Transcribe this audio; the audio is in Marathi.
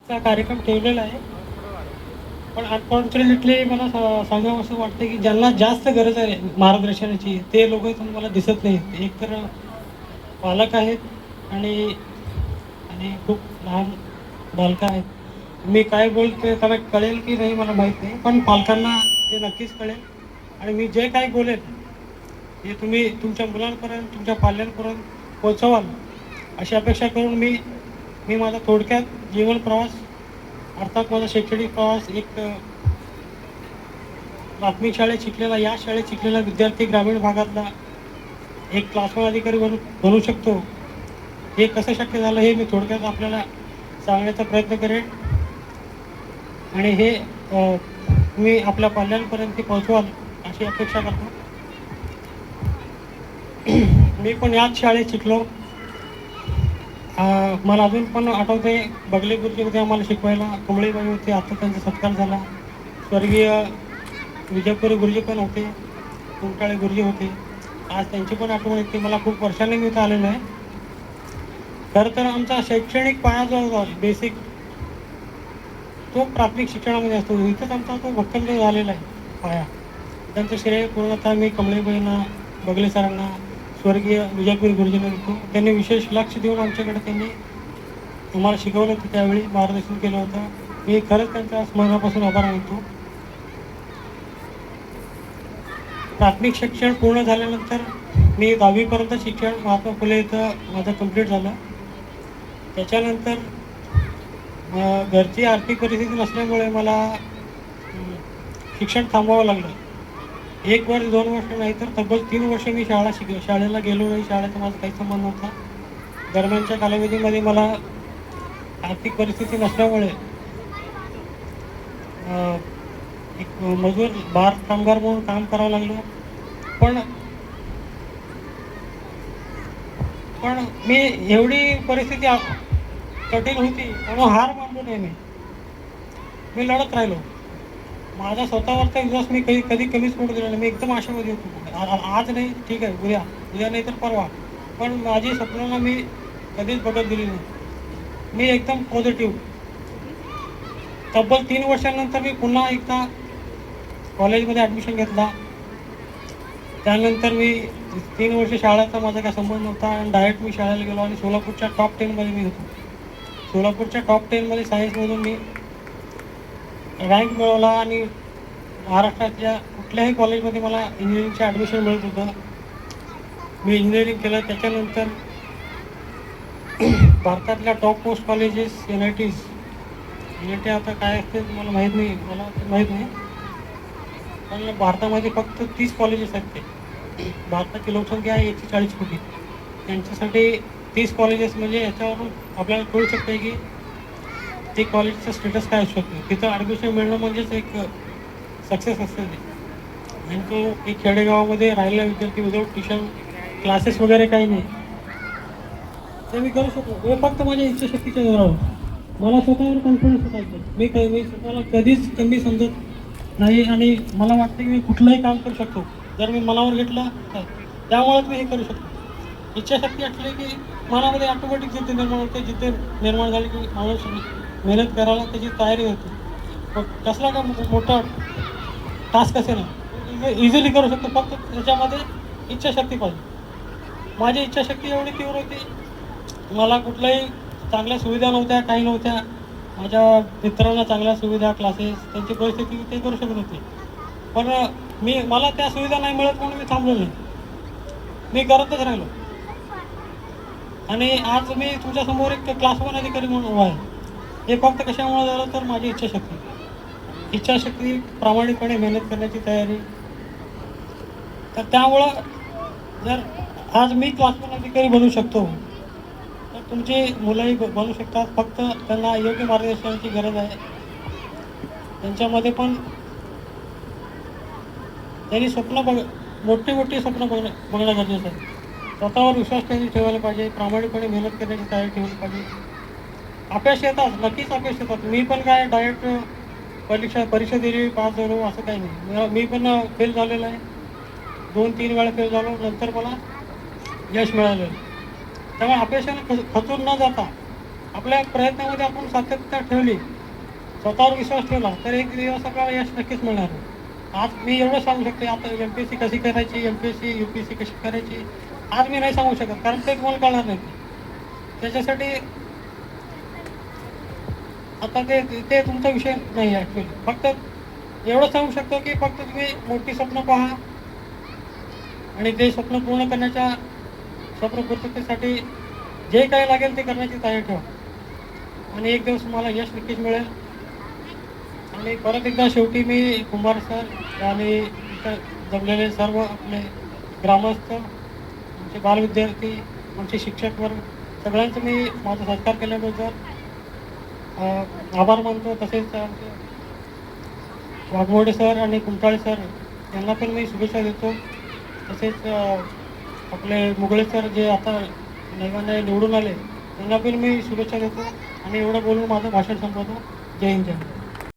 चा कार्यक्रम ठेवलेला आहे. पण अनफॉर्च्युनेटली मला सांगावं असं वाटतं की ज्यांना जास्त गरज आहे मार्गदर्शनाची ते लोक तुम्हाला दिसत नाहीत. एक तर पालक आहेत आणि आणि खूप लहान बालकं आहेत. मी काय बोलतोय त्याला कळेल की नाही मला माहीत नाही, पण पालकांना ते नक्कीच कळेल. आणि मी जे काही बोलेन हे तुम्ही तुमच्या मुलांपर्यंत तुमच्या पाल्यांपर्यंत पोहोचवाल अशी अपेक्षा करून मी मी माझा थोडक्यात जीवन प्रवास अर्थात माझा शैक्षणिक प्रवास एक प्राथमिक शाळेत शिकलेला, या शाळेत शिकलेला विद्यार्थी ग्रामीण भागातला एक क्लास वन अधिकारी बनू शकतो. हे कसं शक्य झालं हे मी थोडक्यात आपल्याला सांगण्याचा प्रयत्न करेन. आणि हे मी आपल्या पाल्यांपर्यंत पोहोचवाल अशी अपेक्षा करतो. मी पण याच शाळेत शिकलो. मला अजून पण आठवते बगले गुरुजी होते आम्हाला शिकवायला, कुंबळेबाई होते, आता त्यांचा सत्कार झाला. स्वर्गीय विजयपुरी गुरुजी पण होते, कुंटाळे गुरुजी होते. आज त्यांची पण आठवण येते. मला खूप वर्षांनी मी इथं आलेलो आहे. खरं तर आमचा शैक्षणिक पाया जो होता बेसिक तो प्राथमिक शिक्षणामध्ये असतो. इथंच आमचा तो भक्कम झालेला आहे पाया. त्यांचं श्रेय पूर्णतः मी कमळेबाईंना, बगले सरांना, स्वर्गीय विजयपुरी गुरुजींना देतो. त्यांनी विशेष लक्ष देऊन आमच्याकडे त्यांनी आम्हाला शिकवलं होतं, त्यावेळी मार्गदर्शन केलं होतं. मी खरंच त्यांच्या स्मरणापासून आभार मानतो. प्राथमिक शिक्षण पूर्ण झाल्यानंतर मी 10वीपर्यंत शिक्षण महात्मा फुले इथं माझं कंप्लीट झालं. त्याच्यानंतर घरची आर्थिक परिस्थिती नसल्यामुळे मला शिक्षण थांबवावं लागलं. 1 वर्ष 2 वर्ष नाही तर तब्बल 3 वर्ष मी शाळेला गेलो नाही. शाळेचा माझा काही संबंध नव्हता. दरम्यानच्या कालावधीमध्ये मला आर्थिक परिस्थिती नसल्यामुळे एक मजूर बार कामगार म्हणून काम करावं लागलं. पण पण मी एवढी परिस्थिती कठीण होती म्हणून हार मानलो नाही. मी लढत राहिलो. माझा स्वतःवरचा विश्वास मी कधी कमीच पडू दिला नाही. मी एकदम आशावादी होतो. आज नाही ठीक आहे, उद्या उद्या नाही तर परवा, पण माझी स्वप्नांना मी कधीच बघत दिली नाही. मी एकदम पॉझिटिव्ह. तब्बल 3 वर्षांनंतर मी पुन्हा एकदा कॉलेजमध्ये ॲडमिशन घेतला. त्यानंतर मी 3 वर्ष शाळेचा माझा काही संबंध नव्हता आणि डायरेक्ट मी शाळेला गेलो आणि सोलापूरच्या टॉप 10मध्ये मी होतो. सोलापूरच्या टॉप 10मध्ये सायन्समधून मी रँक मिळवला आणि महाराष्ट्रातल्या कुठल्याही कॉलेजमध्ये मला इंजिनिअरिंगचं ॲडमिशन मिळत होतं. मी इंजिनिअरिंग केलं. त्याच्यानंतर भारतातल्या top most colleges NITs, NIT आता काय असते मला माहीत नाही, मला माहीत नाही, पण भारतामध्ये फक्त 30 कॉलेजेस आहेत. ते भारताची लोकसंख्या आहे 140 कोटी. त्यांच्यासाठी 30 कॉलेजेस म्हणजे याच्यावरून आपल्याला कळू शकते की ते कॉलेजचं स्टेटस काय असू शकतं. तिथं ॲडमिशन मिळणं म्हणजेच एक सक्सेस असते ते. आणि तो एक खेडेगावामध्ये राहिलेला विद्यार्थी विदाऊट ट्युशन क्लासेस वगैरे काही नाही, ते मी करू शकतो. हे फक्त माझ्या इच्छाशक्तीच्या जोरावर. मला स्वतःवर कॉन्फिडन्स होता. मी स्वतःला कधीच कमी समजत नाही आणि मला वाटतं की मी कुठलंही काम करू शकतो जर मी मनावर घेतलं तर. त्यामुळेच मी हे करू शकतो. इच्छाशक्ती असली की मनामध्ये ऑटोमॅटिक जिद्द निर्माण होते. जिद्द निर्माण झाली की माणूस मेहनत करायला त्याची तयारी होते. मग कसला का मोठा टास्क असेल ना इझिली करू शकतो. फक्त त्याच्यामध्ये इच्छाशक्ती पाहिजे. माझी इच्छाशक्ती एवढी तीव्र होती. मला कुठल्याही चांगल्या सुविधा नव्हत्या, काही नव्हत्या. माझ्या मित्रांना चांगल्या सुविधा, क्लासेस, त्यांची परिस्थिती ते करू शकत होते. पण मला त्या सुविधा नाही मिळत म्हणून मी थांबलो नाही. मी करतच राहिलो. आणि आज मी तुमच्यासमोर एक क्लास 1 अधिकारी म्हणून उभा आहे. हे फक्त कशामुळे झालं तर माझी इच्छाशक्ती, प्रामाणिकपणे मेहनत करण्याची तयारी. तर त्यामुळं जर आज मी क्लास 1 अधिकारी बनू शकतो तर तुमची मुलंही बनू शकतात. फक्त त्यांना योग्य मार्गदर्शनाची गरज आहे. त्यांच्यामध्ये पण त्यांनी मोठी स्वप्न बघणं गरजेचं आहे. स्वतःवर विश्वास त्यांनी ठेवायला पाहिजे. प्रामाणिकपणे मेहनत करण्याची तयारी ठेवली पाहिजे. अपयश येतात, नक्कीच अपयश येतात. मी पण काय डायरेक्ट परीक्षा दिली, पास झालो असं काही नाही. मी पण फेल झालेलं आहे. 2-3 वेळा फेल झालो. नंतर मला यश मिळालं. त्यामुळे अपयशाने खचून न जाता आपल्या प्रयत्नामध्ये आपण सातत्य ठेवली, स्वतःवर विश्वास ठेवला तर एक दिवस आपल्याला यश नक्कीच मिळणार आहे. आज मी एवढं सांगू शकते, आता MPSC कशी करायची, MPSC UPSC कशी करायची आज मी नाही सांगू शकत, कारण ते तुम्हाला कळणार नाही. त्याच्यासाठी आता ते तुमचा विषय नाही आहे ॲक्च्युली. फक्त एवढं सांगू शकतो की फक्त तुम्ही मोठी स्वप्न पहा आणि ते स्वप्न पूर्ण करण्याच्या स्वप्नपूर्ततेसाठी जे काही लागेल ते करण्याची तयारी ठेवा आणि एक दिवस मला यश नक्कीच मिळेल. आणि परत एकदा शेवटी मी कुंभार सर आणि इतर जमलेले सर्व आपले ग्रामस्थ, आमचे बालविद्यार्थी, आमचे शिक्षक वर्ग सगळ्यांचं मी माझा सत्कार केल्याबद्दल आभार मानतो. तसेच आमचे वाघमोडे सर आणि कुंटाळे सर यांना पण मी शुभेच्छा देतो. तसेच आपले मुगळे सर जे आता नव्याने निवडून आले त्यांना पण मी शुभेच्छा देतो आणि एवढं बोलून माझं भाषण संपवतो. जय हिंद.